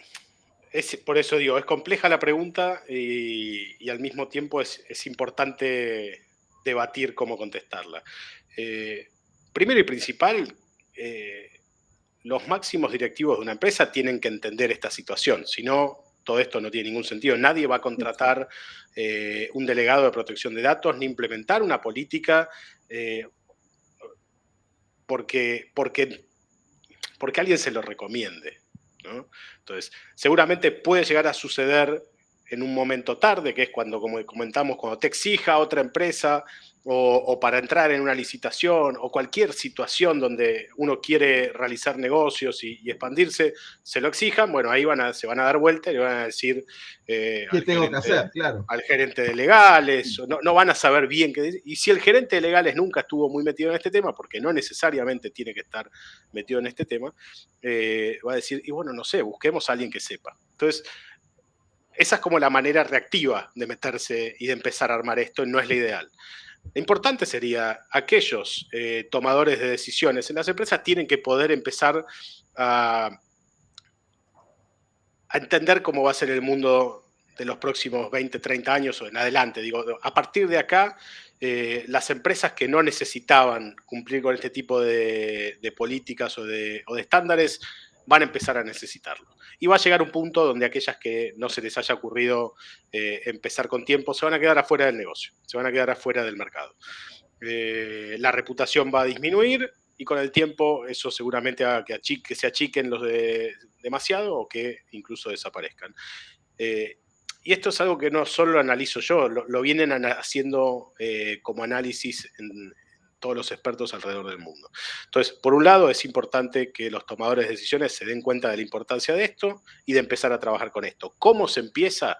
por eso digo, es compleja la pregunta y al mismo tiempo es importante debatir cómo contestarla. Primero y principal, los máximos directivos de una empresa tienen que entender esta situación, si no, todo esto no tiene ningún sentido. Nadie va a contratar un delegado de protección de datos ni implementar una política porque alguien se lo recomiende, ¿no? Entonces, seguramente puede llegar a suceder en un momento tarde, que es cuando, como comentamos, cuando te exija otra empresa o para entrar en una licitación o cualquier situación donde uno quiere realizar negocios y expandirse, se lo exijan, bueno, ahí se van a dar vuelta y le van a decir ¿Qué tengo que hacer? Claro. al gerente de legales, no van a saber bien qué decir. Y si el gerente de legales nunca estuvo muy metido en este tema, porque no necesariamente tiene que estar metido en este tema, va a decir, y bueno, no sé, busquemos a alguien que sepa. Entonces, esa es como la manera reactiva de meterse y de empezar a armar esto, no es la ideal. Lo importante sería aquellos tomadores de decisiones en las empresas tienen que poder empezar a entender cómo va a ser el mundo de los próximos 20, 30 años o en adelante. Digo, a partir de acá, las empresas que no necesitaban cumplir con este tipo de políticas o de estándares van a empezar a necesitarlo. Y va a llegar un punto donde aquellas que no se les haya ocurrido empezar con tiempo se van a quedar afuera del negocio, se van a quedar afuera del mercado. La reputación va a disminuir y con el tiempo eso seguramente haga que se achiquen los demasiado o que incluso desaparezcan. Y esto es algo que no solo lo analizo yo, lo vienen haciendo como análisis en todos los expertos alrededor del mundo. Entonces, por un lado, es importante que los tomadores de decisiones se den cuenta de la importancia de esto y de empezar a trabajar con esto. ¿Cómo se empieza?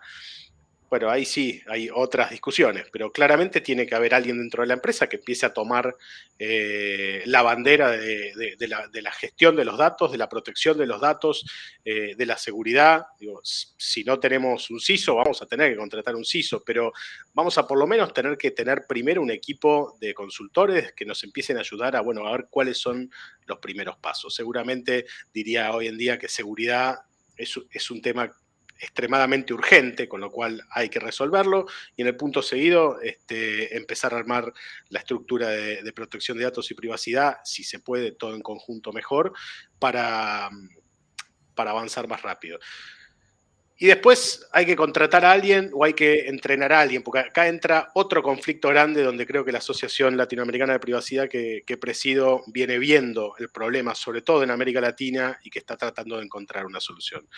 Bueno, ahí sí, hay otras discusiones, pero claramente tiene que haber alguien dentro de la empresa que empiece a tomar la bandera de la gestión de los datos, de la protección de los datos, de la seguridad. Digo, si no tenemos un CISO, vamos a tener que contratar un CISO, pero vamos a por lo menos tener que tener primero un equipo de consultores que nos empiecen a ayudar a ver cuáles son los primeros pasos. Seguramente diría hoy en día que seguridad es un tema extremadamente urgente, con lo cual hay que resolverlo, y en el punto seguido empezar a armar la estructura de protección de datos y privacidad, si se puede, todo en conjunto mejor, para avanzar más rápido. Y después hay que contratar a alguien o hay que entrenar a alguien, porque acá entra otro conflicto grande donde creo que la Asociación Latinoamericana de Privacidad que presido viene viendo el problema, sobre todo en América Latina, y que está tratando de encontrar una solución.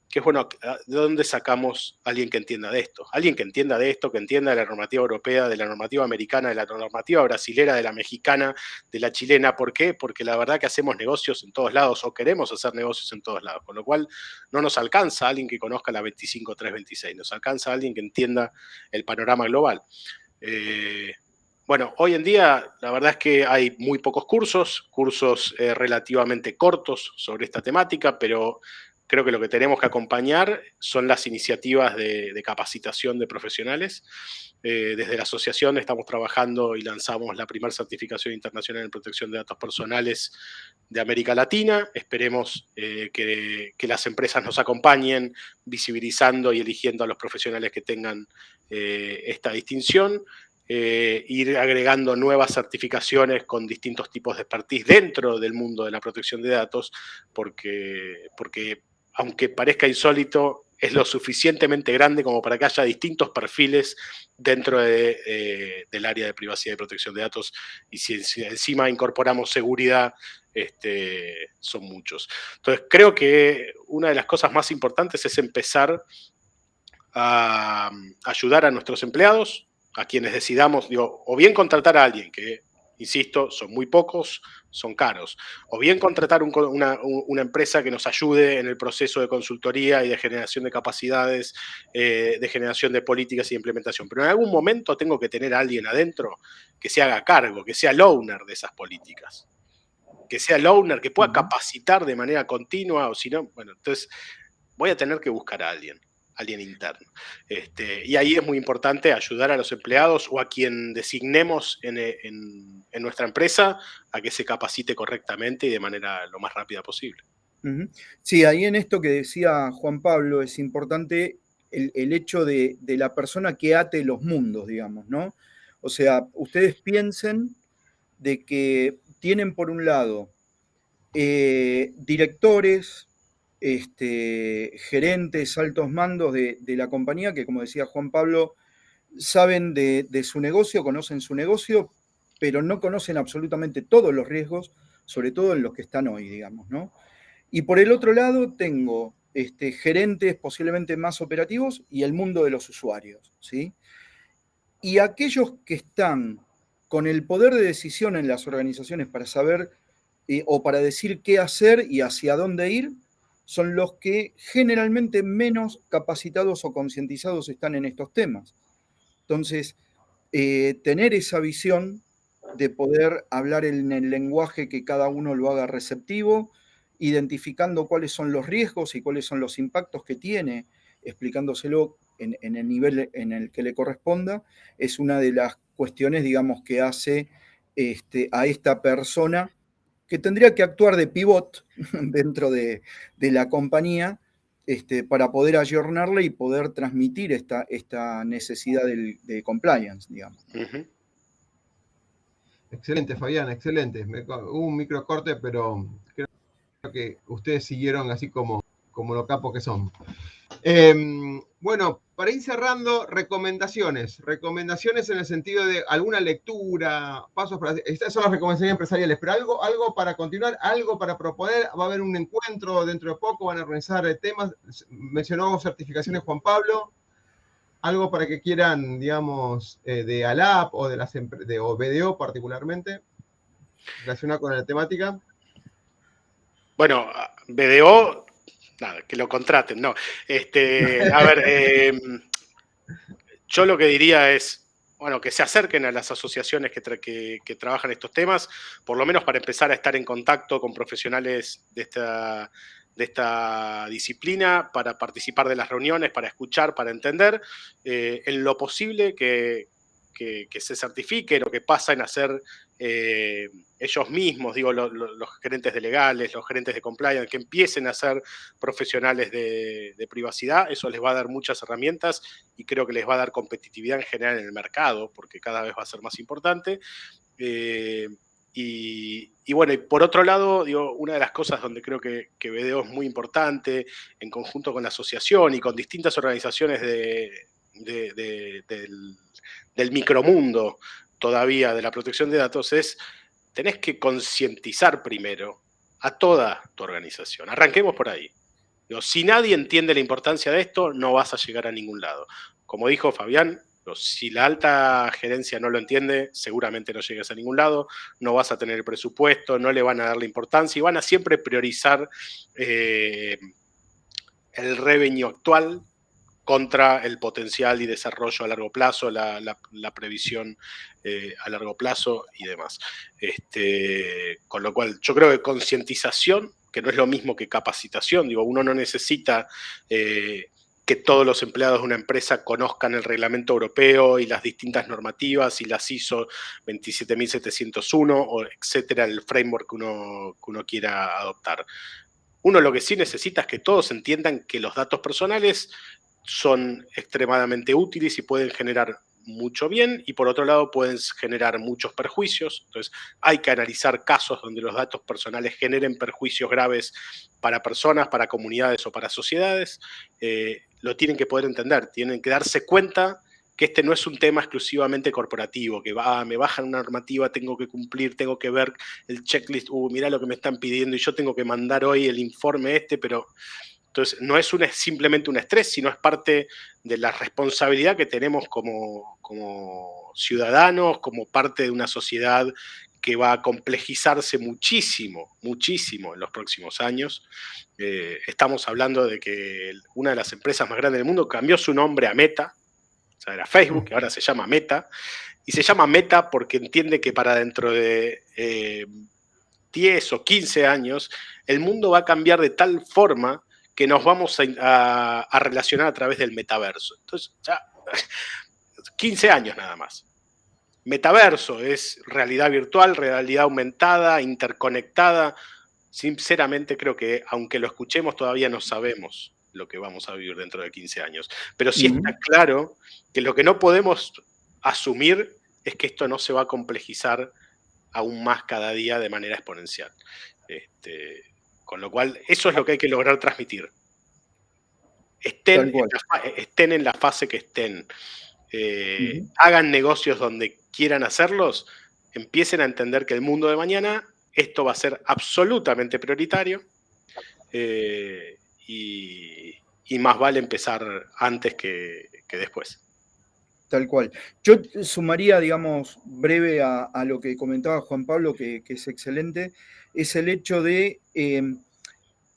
Que es, bueno, ¿de dónde sacamos a alguien que entienda de esto? Alguien que entienda de esto, que entienda de la normativa europea, de la normativa americana, de la normativa brasilera, de la mexicana, de la chilena. ¿Por qué? Porque la verdad que hacemos negocios en todos lados o queremos hacer negocios en todos lados, con lo cual no nos alcanza alguien que conozca la 25326, nos alcanza alguien que entienda el panorama global. Bueno, hoy en día la verdad es que hay muy pocos cursos relativamente cortos sobre esta temática, pero creo que lo que tenemos que acompañar son las iniciativas de capacitación de profesionales. Desde la asociación estamos trabajando y lanzamos la primera certificación internacional en protección de datos personales de América Latina. Esperemos que las empresas nos acompañen visibilizando y eligiendo a los profesionales que tengan esta distinción. Ir agregando nuevas certificaciones con distintos tipos de expertise dentro del mundo de la protección de datos, porque aunque parezca insólito, es lo suficientemente grande como para que haya distintos perfiles dentro del área de privacidad y protección de datos, y si encima incorporamos seguridad, son muchos. Entonces, creo que una de las cosas más importantes es empezar a ayudar a nuestros empleados, a quienes decidamos, o bien contratar a alguien que insisto, son muy pocos, son caros. O bien contratar una empresa que nos ayude en el proceso de consultoría y de generación de capacidades, de generación de políticas y de implementación. Pero en algún momento tengo que tener a alguien adentro que se haga cargo, que sea el owner de esas políticas. Que sea el owner, que pueda capacitar de manera continua, o si no, bueno, entonces voy a tener que buscar a alguien interno. Y ahí es muy importante ayudar a los empleados o a quien designemos en nuestra empresa a que se capacite correctamente y de manera lo más rápida posible. Sí, ahí en esto que decía Juan Pablo es importante el hecho de la persona que ate los mundos, digamos, ¿no? O sea, ustedes piensen de que tienen por un lado directores, gerentes, altos mandos de la compañía que, como decía Juan Pablo, saben de su negocio, conocen su negocio, pero no conocen absolutamente todos los riesgos, sobre todo en los que están hoy, digamos, ¿no? Y por el otro lado tengo gerentes posiblemente más operativos y el mundo de los usuarios, ¿sí? Y aquellos que están con el poder de decisión en las organizaciones para saber o para decir qué hacer y hacia dónde ir, son los que generalmente menos capacitados o concientizados están en estos temas. Entonces, tener esa visión de poder hablar en el lenguaje que cada uno lo haga receptivo, identificando cuáles son los riesgos y cuáles son los impactos que tiene, explicándoselo en el nivel en el que le corresponda, es una de las cuestiones, digamos, que hace a esta persona que tendría que actuar de pivot dentro de la compañía para poder ayornarle y poder transmitir esta necesidad de compliance, digamos. Excelente, Fabián, excelente. Hubo un microcorte, pero creo que ustedes siguieron así como lo capos que son. Bueno, para ir cerrando, recomendaciones. Recomendaciones en el sentido de alguna lectura, pasos para... Estas son las recomendaciones empresariales, pero algo para continuar, algo para proponer. Va a haber un encuentro dentro de poco, van a organizar temas. Mencionó certificaciones Juan Pablo. Algo para que quieran, digamos, de ALAP o de o BDO particularmente, relacionado con la temática. Bueno, BDO, nada, que lo contraten, no. A ver, yo lo que diría es, bueno, que se acerquen a las asociaciones que trabajan estos temas, por lo menos para empezar a estar en contacto con profesionales de esta disciplina, para participar de las reuniones, para escuchar, para entender, en lo posible que se certifiquen o que pasen a ser ellos mismos, digo, los gerentes de legales, los gerentes de compliance, que empiecen a ser profesionales de privacidad. Eso les va a dar muchas herramientas y creo que les va a dar competitividad en general en el mercado, porque cada vez va a ser más importante. Y bueno, y por otro lado, digo, una de las cosas donde creo que BDO es muy importante, en conjunto con la asociación y con distintas organizaciones del micromundo todavía de la protección de datos, es tenés que concientizar primero a toda tu organización. Arranquemos por ahí. Digo, si nadie entiende la importancia de esto, no vas a llegar a ningún lado. Como dijo Fabián, si la alta gerencia no lo entiende, seguramente no llegas a ningún lado, no vas a tener el presupuesto, no le van a dar la importancia y van a siempre priorizar el revenue actual contra el potencial y desarrollo a largo plazo, la previsión a largo plazo y demás. Con lo cual, yo creo que concientización, que no es lo mismo que capacitación, digo, uno no necesita que todos los empleados de una empresa conozcan el reglamento europeo y las distintas normativas y las ISO 27701, o etcétera, el framework que uno quiera adoptar. Uno lo que sí necesita es que todos entiendan que los datos personales son extremadamente útiles y pueden generar mucho bien y por otro lado pueden generar muchos perjuicios. Entonces hay que analizar casos donde los datos personales generen perjuicios graves para personas, para comunidades o para sociedades. Lo tienen que poder entender, tienen que darse cuenta que este no es un tema exclusivamente corporativo, que me bajan una normativa, tengo que cumplir, tengo que ver el checklist, mirá lo que me están pidiendo y yo tengo que mandar hoy el informe pero... Entonces, no es simplemente un estrés, sino es parte de la responsabilidad que tenemos como ciudadanos, como parte de una sociedad que va a complejizarse muchísimo, muchísimo en los próximos años. Estamos hablando de que una de las empresas más grandes del mundo cambió su nombre a Meta, o sea, era Facebook, que ahora se llama Meta, y se llama Meta porque entiende que para dentro de 10 o 15 años, el mundo va a cambiar de tal forma que nos vamos a relacionar a través del metaverso. Entonces, ya 15 años nada más. Metaverso es realidad virtual, realidad aumentada, interconectada. Sinceramente creo que, aunque lo escuchemos, todavía no sabemos lo que vamos a vivir dentro de 15 años. Pero sí está claro que lo que no podemos asumir es que esto no se va a complejizar aún más cada día de manera exponencial. Con lo cual, eso es lo que hay que lograr transmitir. Estén en la fase que estén. Hagan negocios donde quieran hacerlos, empiecen a entender que el mundo de mañana, esto va a ser absolutamente prioritario y más vale empezar antes que después. Tal cual. Yo sumaría, digamos, breve a lo que comentaba Juan Pablo, que es excelente, es el hecho de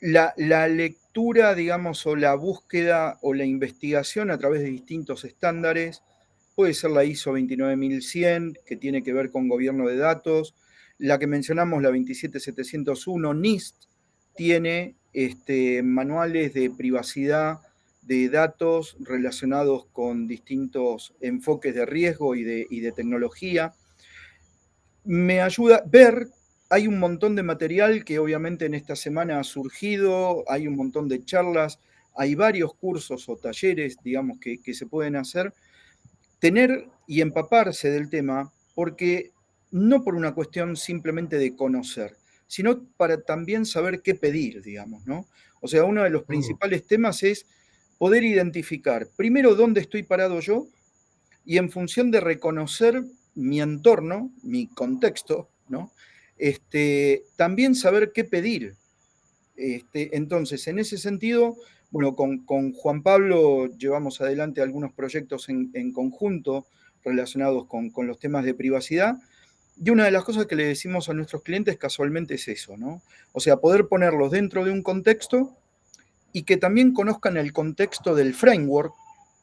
la lectura, digamos, o la búsqueda o la investigación a través de distintos estándares. Puede ser la ISO 29100, que tiene que ver con gobierno de datos. La que mencionamos, la 27701, NIST, tiene manuales de privacidad de datos relacionados con distintos enfoques de riesgo y de tecnología. Me ayuda a ver, hay un montón de material que obviamente en esta semana ha surgido, hay un montón de charlas, hay varios cursos o talleres, digamos, que se pueden hacer. Tener y empaparse del tema, porque no por una cuestión simplemente de conocer, sino para también saber qué pedir, digamos, ¿no? O sea, uno de los principales temas es poder identificar, primero, dónde estoy parado yo, y en función de reconocer mi entorno, mi contexto, ¿no? También saber qué pedir. Entonces, en ese sentido, bueno, con Juan Pablo llevamos adelante algunos proyectos en conjunto relacionados con los temas de privacidad. Y una de las cosas que le decimos a nuestros clientes casualmente es eso, ¿no? O sea, poder ponerlos dentro de un contexto y que también conozcan el contexto del framework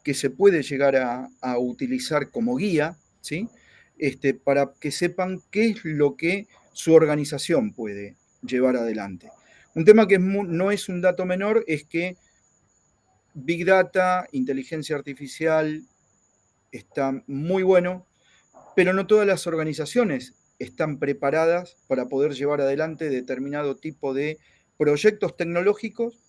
que se puede llegar a utilizar como guía, ¿sí? Para que sepan qué es lo que su organización puede llevar adelante. Un tema que no es un dato menor es que Big Data, inteligencia artificial, está muy bueno, pero no todas las organizaciones están preparadas para poder llevar adelante determinado tipo de proyectos tecnológicos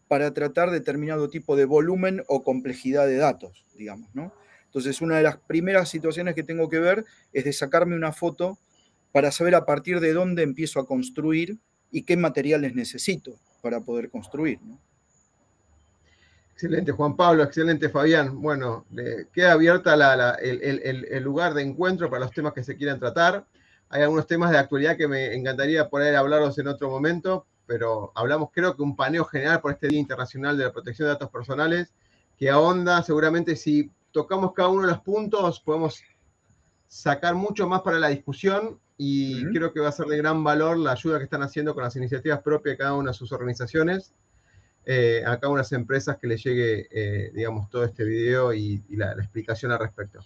para tratar determinado tipo de volumen o complejidad de datos, digamos, ¿no? Entonces, una de las primeras situaciones que tengo que ver es de sacarme una foto para saber a partir de dónde empiezo a construir y qué materiales necesito para poder construir, ¿no? Excelente, Juan Pablo, excelente, Fabián. Bueno, queda abierta el lugar de encuentro para los temas que se quieran tratar. Hay algunos temas de actualidad que me encantaría poder hablarlos en otro momento, pero hablamos, creo que un paneo general por este Día Internacional de la Protección de Datos Personales, que ahonda, seguramente si tocamos cada uno de los puntos, podemos sacar mucho más para la discusión y creo que va a ser de gran valor la ayuda que están haciendo con las iniciativas propias de cada una de sus organizaciones. A cada una de las empresas que les llegue, digamos, todo este video y la explicación al respecto.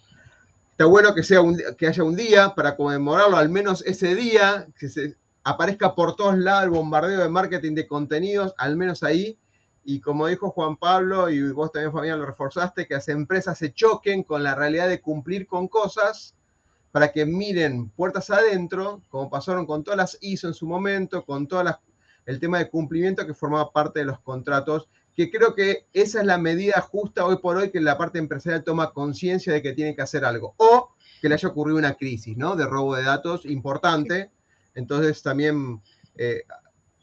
Está bueno que haya un día para conmemorarlo, al menos ese día, que se aparezca por todos lados el bombardeo de marketing de contenidos, al menos ahí. Y como dijo Juan Pablo, y vos también, Fabián, lo reforzaste, que las empresas se choquen con la realidad de cumplir con cosas para que miren puertas adentro, como pasaron con todas las ISO en su momento, con todas el tema de cumplimiento que formaba parte de los contratos, que creo que esa es la medida justa hoy por hoy que la parte empresarial toma conciencia de que tiene que hacer algo, o que le haya ocurrido una crisis, ¿no? De robo de datos importante, entonces también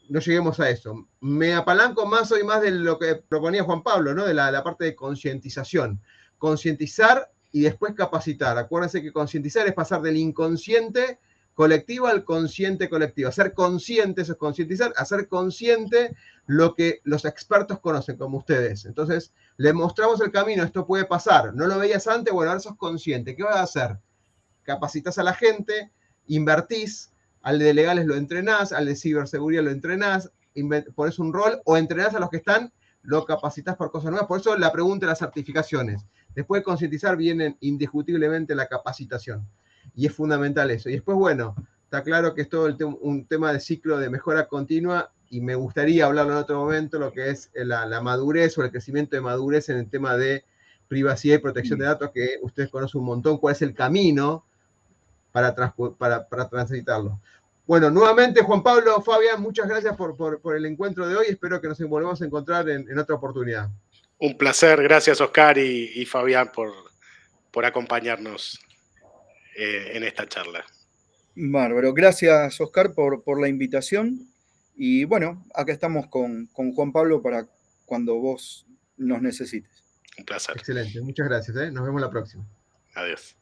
no lleguemos a eso. Me apalanco más hoy más de lo que proponía Juan Pablo, ¿no? De la parte de concientización. Concientizar y después capacitar. Acuérdense que concientizar es pasar del inconsciente colectivo al consciente colectivo. Hacer consciente, eso es concientizar, hacer consciente lo que los expertos conocen, como ustedes. Entonces, le mostramos el camino, esto puede pasar. No lo veías antes, bueno, ahora sos consciente. ¿Qué vas a hacer? Capacitas a la gente, invertís, al de legales lo entrenás, al de ciberseguridad lo entrenás, pones un rol, o entrenás a los que están, lo capacitas por cosas nuevas. Por eso la pregunta de las certificaciones. Después de concientizar viene indiscutiblemente la capacitación. Y es fundamental eso. Y después, bueno, está claro que es todo un tema de ciclo de mejora continua, y me gustaría hablarlo en otro momento, lo que es la madurez o el crecimiento de madurez en el tema de privacidad y protección de datos, que ustedes conocen un montón, cuál es el camino para transitarlo. Bueno, nuevamente, Juan Pablo, Fabián, muchas gracias por el encuentro de hoy. Espero que nos volvamos a encontrar en otra oportunidad. Un placer. Gracias, Oscar y Fabián, por acompañarnos en esta charla. Bárbaro. Gracias, Oscar, por la invitación. Y bueno, acá estamos con Juan Pablo para cuando vos nos necesites. Un placer. Excelente. Muchas gracias. Nos vemos la próxima. Adiós.